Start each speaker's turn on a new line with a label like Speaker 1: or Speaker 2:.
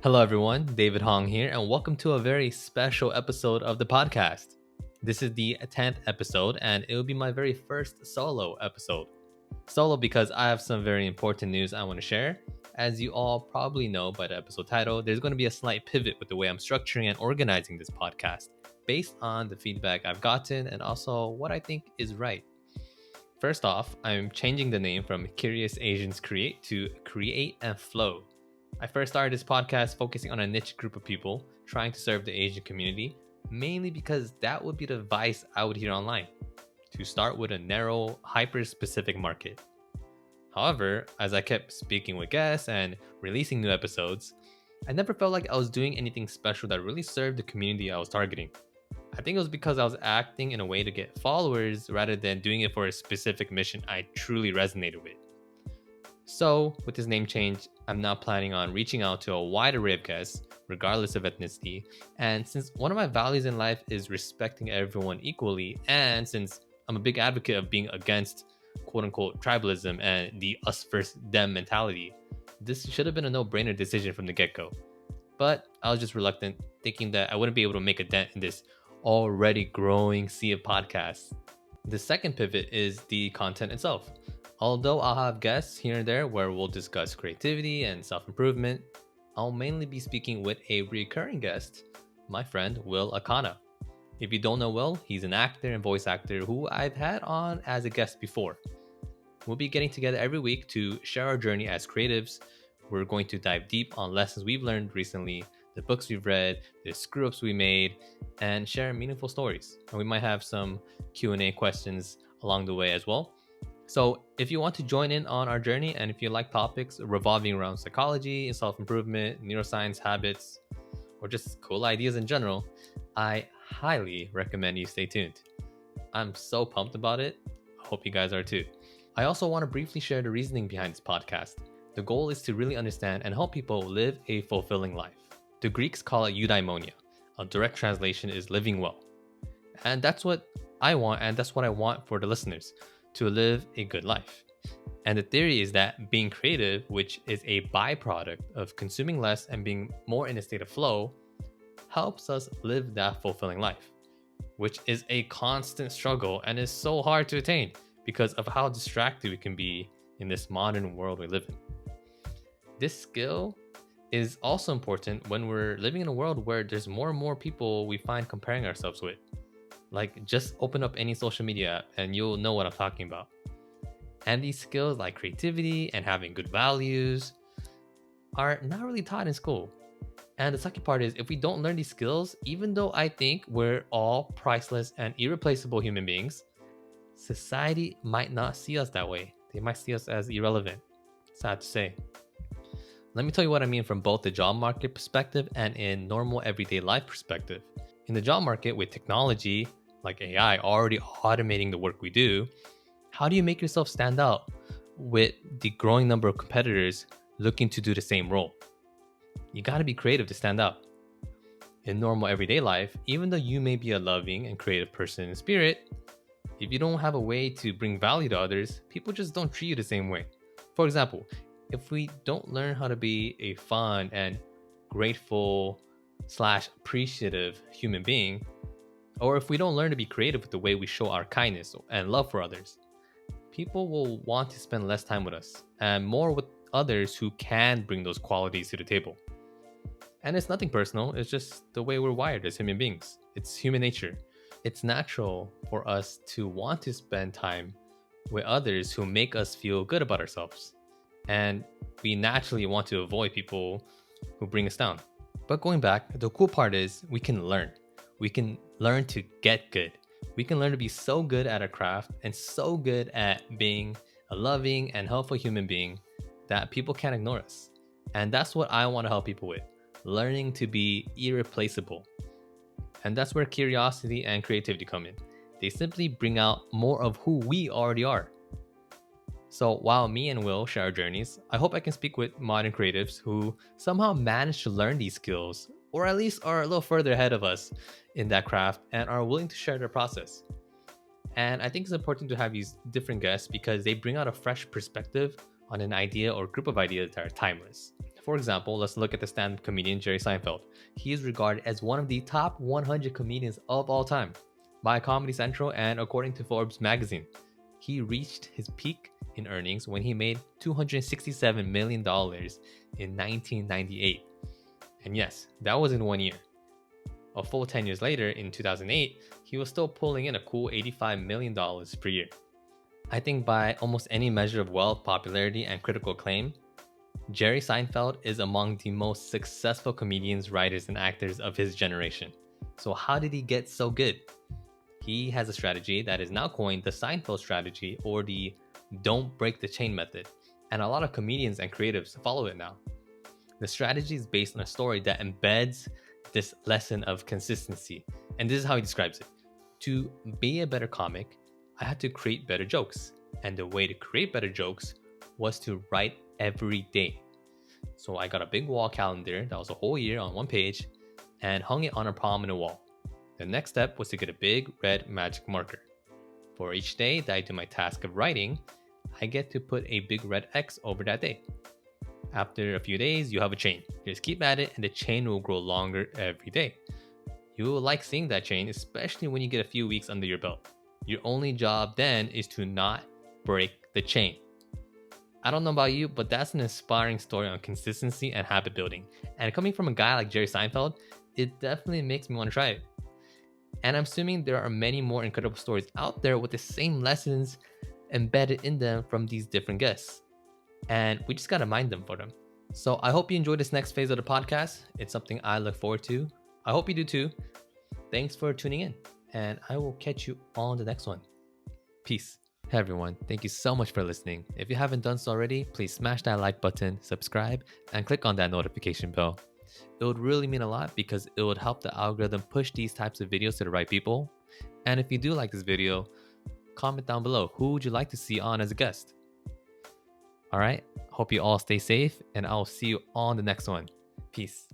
Speaker 1: Hello, everyone. David Hong here, and welcome to a very special episode of the podcast. This is the 10th episode, and it will be my very first solo episode. Solo because I have some very important news I want to share. As you all probably know by the episode title, there's going to be a slight pivot with the way I'm structuring and organizing this podcast based on the feedback I've gotten and also what I think is right. First off, I'm changing the name from Curious Asians Create to Create and Flow. I first started this podcast focusing on a niche group of people trying to serve the Asian community, mainly because that would be the advice I would hear online to start with a narrow, hyper specific market. However, as I kept speaking with guests and releasing new episodes, I never felt like I was doing anything special that really served the community I was targeting. I think it was because I was acting in a way to get followers rather than doing it for a specific mission I truly resonated with. So, with this name change, I'm now planning on reaching out to a wide array of guests, regardless of ethnicity. And since one of my values in life is respecting everyone equally, and since I'm a big advocate of being against quote unquote tribalism and the us versus them mentality, this should have been a no brainer decision from the get go. But I was just reluctant, thinking that I wouldn't be able to make a dent in this already growing sea of podcasts. The second pivot is the content itself. Although I'll have guests here and there where we'll discuss creativity and self improvement, I'll mainly be speaking with a recurring guest, my friend Will Akana. If you don't know Will, he's an actor and voice actor who I've had on as a guest before. We'll be getting together every week to share our journey as creatives. We're going to dive deep on lessons we've learned recently, the books we've read, the screw ups we made, and share meaningful stories. And we might have some Q&A questions along the way as well. So if you want to join in on our journey and if you like topics revolving around psychology, self-improvement, neuroscience, habits, or just cool ideas in general, I highly recommend you stay tuned. I'm so pumped about it. I hope you guys are too. I also want to briefly share the reasoning behind this podcast. The goal is to really understand and help people live a fulfilling life. The Greeks call it eudaimonia. A direct translation is living well. And that's what I want, and that's what I want for the listeners, to live a good life. And the theory is that being creative, which is a byproduct of consuming less and being more in a state of flow, helps us live that fulfilling life, which is a constant struggle and is so hard to attain because of how distracted we can be in this modern world we live in. This skill is also important when we're living in a world where there's more and more people we find comparing ourselves with. Like, just open up any social media app and you'll know what I'm talking about. And these skills like creativity and having good values are not really taught in school. And the second part is, if we don't learn these skills, even though I think we're all priceless and irreplaceable human beings, society might not see us that way. They might see us as irrelevant. Sad to say. Let me tell you what I mean from both the job market perspective and in normal everyday life perspective. In the job market, with technology like AI already automating the work we do, how do you make yourself stand out with the growing number of competitors looking to do the same role? You got to be creative to stand out. In normal everyday life, even though you may be a loving and creative person in spirit, if you don't have a way to bring value to others, people just don't treat you the same way. For example, if we don't learn how to be a fun and grateful / appreciative human being, or if we don't learn to be creative with the way we show our kindness and love for others, people will want to spend less time with us and more with others who can bring those qualities to the table. And it's nothing personal, it's just the way we're wired as human beings. It's human nature. It's natural for us to want to spend time with others who make us feel good about ourselves. And we naturally want to avoid people who bring us down. But going back, the cool part is we can learn. We can learn to get good. We can learn to be so good at our craft and so good at being a loving and helpful human being that people can't ignore us. And that's what I want to help people with, learning to be irreplaceable. And that's where curiosity and creativity come in. They simply bring out more of who we already are. So while me and Will share our journeys, I hope I can speak with modern creatives who somehow managed to learn these skills, or at least are a little further ahead of us in that craft and are willing to share their process. And I think it's important to have these different guests because they bring out a fresh perspective on an idea or group of ideas that are timeless. For example, let's look at the stand-up comedian Jerry Seinfeld. He is regarded as one of the top 100 comedians of all time by Comedy Central and according to Forbes magazine. He reached his peak in earnings when he made $267 million in 1998. And yes, that was in 1 year. A full 10 years later, in 2008, he was still pulling in a cool $85 million per year. I think by almost any measure of wealth, popularity, and critical acclaim, Jerry Seinfeld is among the most successful comedians, writers, and actors of his generation. So how did he get so good? He has a strategy that is now coined the Seinfeld strategy, or the don't break the chain method, and a lot of comedians and creatives follow it now. The strategy is based on a story that embeds this lesson of consistency, and this is how he describes it. To be a better comic, I had to create better jokes, and the way to create better jokes was to write every day. So I got a big wall calendar that was a whole year on one page and hung it on a prominent wall. The next step was to get a big red magic marker. For each day that I do my task of writing, I get to put a big red X over that day. After a few days, you have a chain. Just keep at it and the chain will grow longer every day. You will like seeing that chain, especially when you get a few weeks under your belt. Your only job then is to not break the chain. I don't know about you, but that's an inspiring story on consistency and habit building. And coming from a guy like Jerry Seinfeld, it definitely makes me want to try it. And I'm assuming there are many more incredible stories out there with the same lessons embedded in them from these different guests. And we just gotta mind them for them. So I hope you enjoy this next phase of the podcast. It's something I look forward to. I hope you do too. Thanks for tuning in, and I will catch you on the next one. Peace. Hey everyone, thank you so much for listening. If you haven't done so already, please smash that like button, subscribe, and click on that notification bell. It would really mean a lot because it would help the algorithm push these types of videos to the right people. And if you do like this video, comment down below who would you like to see on as a guest. Alright, hope you all stay safe, and I'll see you on the next one. Peace.